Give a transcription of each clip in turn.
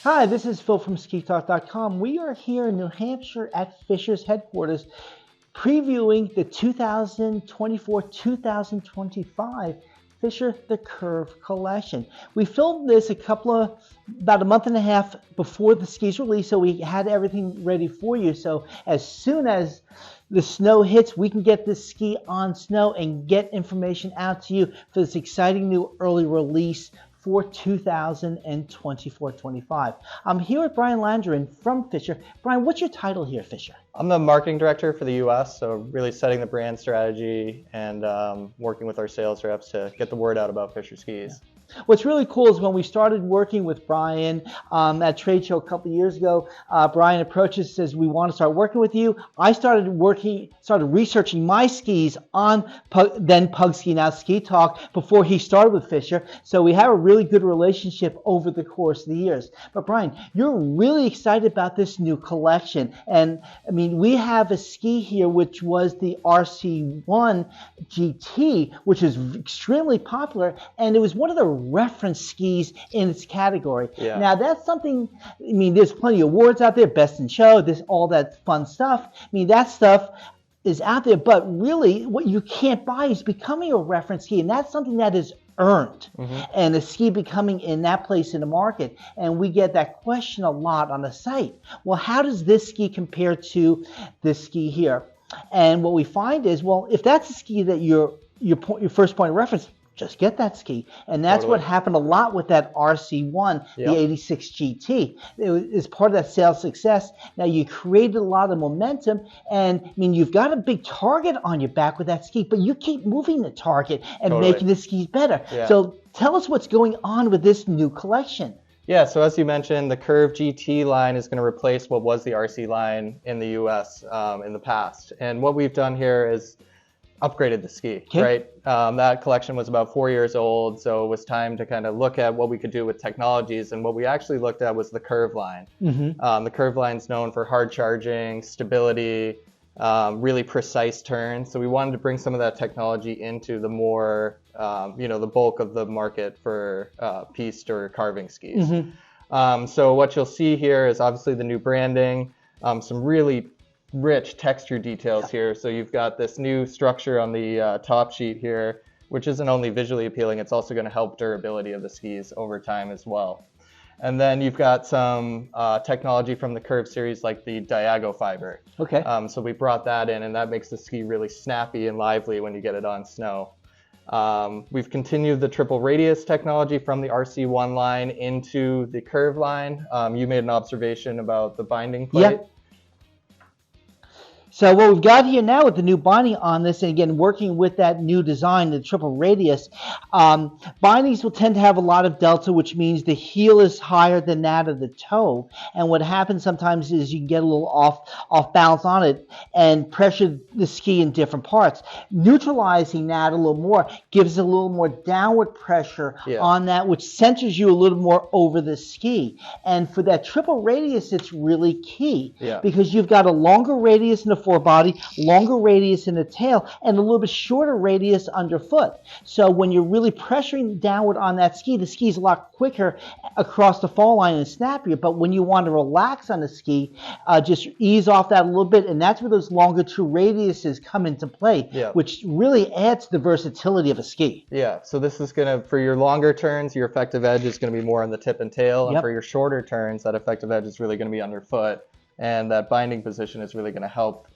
Hi, this is Phil from SkiTalk.com. We are here in New Hampshire at Fischer's headquarters previewing the 2024-2025 Fischer The Curv Collection. We filmed this about a month and a half before the skis release, so we had everything ready for you. So as soon as the snow hits, we can get this ski on snow and get information out to you for this exciting new early release for 2024-25. I'm here with Brian Landrigan from Fischer. Brian, what's your title here at Fischer? I'm the marketing director for the US, so really setting the brand strategy and working with our sales reps to get the word out about Fischer skis. Yeah. What's really cool is when we started working with Brian at trade show a couple of years ago, Brian approached us and says, we want to start working with you. I started researching my skis on then Pugliese, now SkiTalk, before he started with Fischer. So we have a really good relationship over the course of the years. But Brian, you're really excited about this new collection. And I mean, we have a ski here, which was the RC1 GT, which is extremely popular. And it was one of the reference skis in its category. Yeah. Now that's something, I mean, there's plenty of awards out there, best in show, all that fun stuff. I mean, that stuff is out there, but really what you can't buy is becoming a reference ski, and that's something that is earned. And a ski becoming in that place in the market. And we get that question a lot on the site. Well, how does this ski compare to this ski here? And what we find is, well, if that's a ski that your first point of reference, just get that ski. And that's what happened a lot with that RC1, the 86 GT. It was part of that sales success. Now you created a lot of momentum, and I mean, you've got a big target on your back with that ski, but you keep moving the target and making the skis better. So tell us what's going on with this new collection. Yeah, so as you mentioned, the Curv GT line is going to replace what was the RC line in the US in the past. And what we've done here is upgraded the ski, right? That collection was about 4 years old, so it was time to kind of look at what we could do with technologies, and what we actually looked at was the Curv line. The Curv line is known for hard charging, stability, really precise turns, so we wanted to bring some of that technology into the more, the bulk of the market for piste or carving skis. So what you'll see here is obviously the new branding, some really rich texture details here. So you've got this new structure on the top sheet here, which isn't only visually appealing, it's also going to help durability of the skis over time as well. And then you've got some technology from the Curv series like the Diago fiber. So we brought that in, and that makes the ski really snappy and lively when you get it on snow. We've continued the triple radius technology from the RC1 line into the Curv line. You made an observation about the binding plate. So what we've got here now with the new binding on this, and again, working with that new design, the triple radius, bindings will tend to have a lot of delta, which means the heel is higher than that of the toe. And what happens sometimes is you can get a little off balance on it and pressure the ski in different parts. Neutralizing that a little more gives a little more downward pressure on that, which centers you a little more over the ski. And for that triple radius, it's really key because you've got a longer radius in the forebody, longer radius in the tail, and a little bit shorter radius underfoot. So when you're really pressuring downward on that ski, the ski's a lot quicker across the fall line and snappier. But when you want to relax on the ski, just ease off that a little bit, and that's where those longer true radiuses come into play, which really adds to the versatility of a ski. So this is going to, for your longer turns, your effective edge is going to be more on the tip and tail, and for your shorter turns, that effective edge is really going to be underfoot, and that binding position is really going to help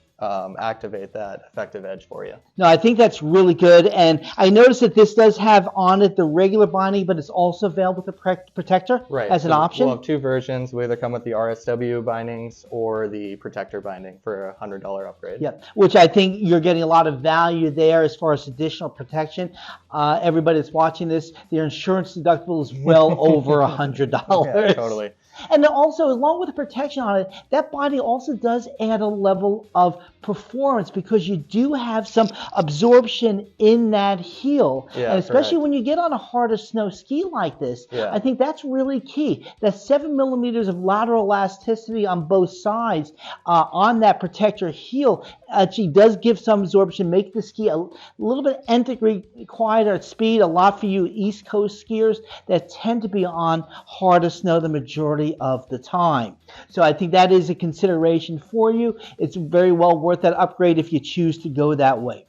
activate that effective edge for you. No, I think that's really good. And I noticed that this does have on it the regular binding, but it's also available with the protector as an option. We'll have two versions. We either come with the RSW bindings or the protector binding for a $100 upgrade. Which I think you're getting a lot of value there as far as additional protection. Everybody that's watching this, their insurance deductible is well over $100. Totally. And also, along with the protection on it, that binding also does add a level of performance because you do have some absorption in that heel. And especially when you get on a harder snow ski like this, I think that's really key. That 7 millimeters of lateral elasticity on both sides on that protector heel actually does give some absorption, make the ski a little bit nth degree quieter at speed. A lot for you East Coast skiers that tend to be on harder snow the majority of the time. So I think that is a consideration for you. It's very well worth that upgrade if you choose to go that way.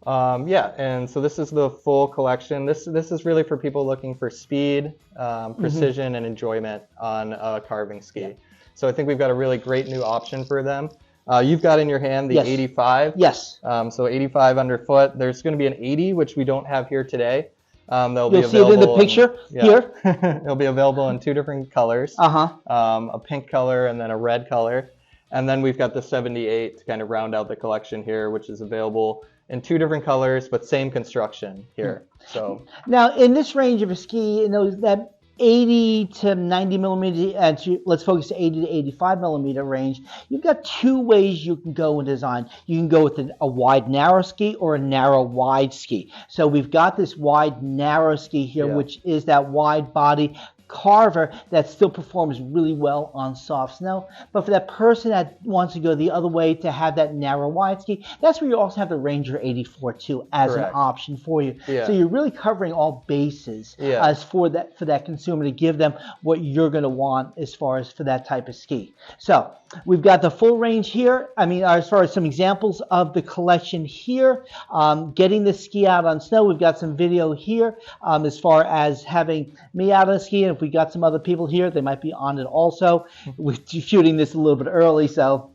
Yeah, and so this is the full collection. This is really for people looking for speed, precision, and enjoyment on a carving ski. So I think we've got a really great new option for them. You've got in your hand the 85. Yes. So 85 underfoot. There's going to be an 80, which we don't have here today. You'll see it in the picture here. It'll be available in 2 different colors. A pink color and then a red color. And then we've got the 78 to kind of round out the collection here, which is available in 2 different colors, but same construction here. So now in this range of a ski, that 80 to 90 millimeter, let's focus to 80 to 85 millimeter range, you've got 2 ways you can go in design. You can go with a wide narrow ski or a narrow wide ski. So we've got this wide narrow ski here, which is that wide body carver that still performs really well on soft snow. But for that person that wants to go the other way to have that narrow wide ski, that's where you also have the Ranger 84 too as an option for you. So you're really covering all bases as for that consumer to give them what you're going to want as far as for that type of ski. So we've got the full range here. I mean, as far as some examples of the collection here, getting the ski out on snow. We've got some video here as far as having me out on a ski, and if we got some other people here, they might be on it also. We're shooting this a little bit early, so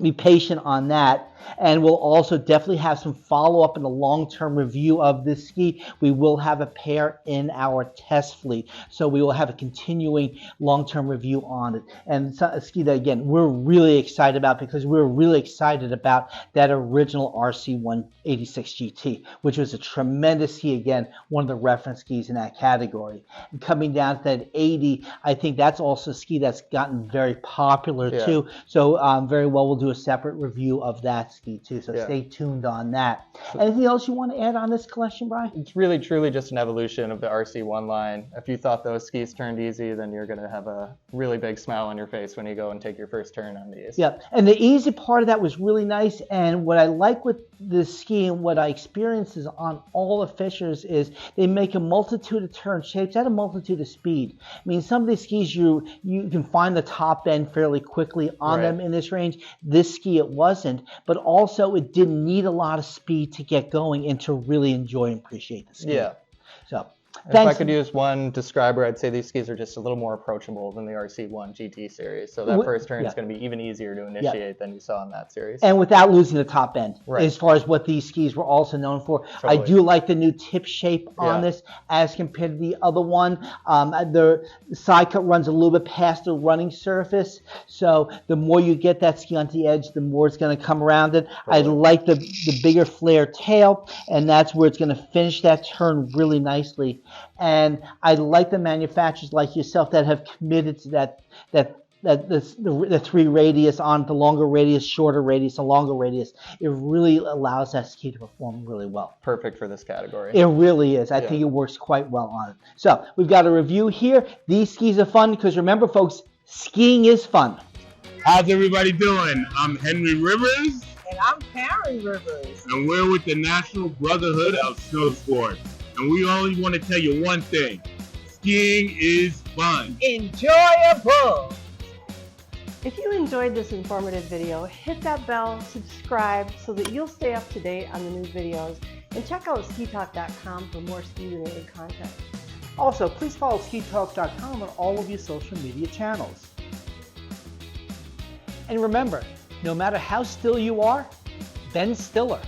be patient on that. And we'll also definitely have some follow-up and a long-term review of this ski. We will have a pair in our test fleet, so we will have a continuing long-term review on it. And it's a ski that, again, we're really excited about because we're really excited about that original RC186 GT, which was a tremendous ski, again, one of the reference skis in that category. And coming down to that 80, I think that's also a ski that's gotten very popular too. So very well, we'll do a separate review of that ski too, so stay tuned on that. Anything else you want to add on this collection, Brian? It's really truly just an evolution of the RC1 line. If you thought those skis turned easy, then you're going to have a really big smile on your face when you go and take your first turn on these. Yeah, and the easy part of that was really nice, and what I like with this ski and what I experience is on all the Fischers is they make a multitude of turn shapes at a multitude of speed. I mean, some of these skis you can find the top end fairly quickly on them in this range. This ski it wasn't, but also it didn't need a lot of speed to get going and to really enjoy and appreciate the ski. So if I could use one describer, I'd say these skis are just a little more approachable than the RC1 GT series. So that first turn is going to be even easier to initiate than you saw in that series. And without losing the top end, as far as what these skis were also known for. I do like the new tip shape on this as compared to the other one. The side cut runs a little bit past the running surface. So the more you get that ski onto the edge, the more it's going to come around it. I like the bigger flare tail, and that's where it's going to finish that turn really nicely. And I like the manufacturers like yourself that have committed to the 3 radius on the longer radius, shorter radius, a longer radius. It really allows that ski to perform really well. Perfect for this category. It really is. I think it works quite well on it. So we've got a review here. These skis are fun because remember, folks, skiing is fun. How's everybody doing? I'm Henry Rivers. And I'm Karen Rivers. And we're with the National Brotherhood of Snow Sports. And we only want to tell you one thing. Skiing is fun. Enjoyable. If you enjoyed this informative video, hit that bell, subscribe so that you'll stay up to date on the new videos, and check out SkiTalk.com for more ski-related content. Also, please follow SkiTalk.com on all of your social media channels. And remember, no matter how still you are, Ben Stiller.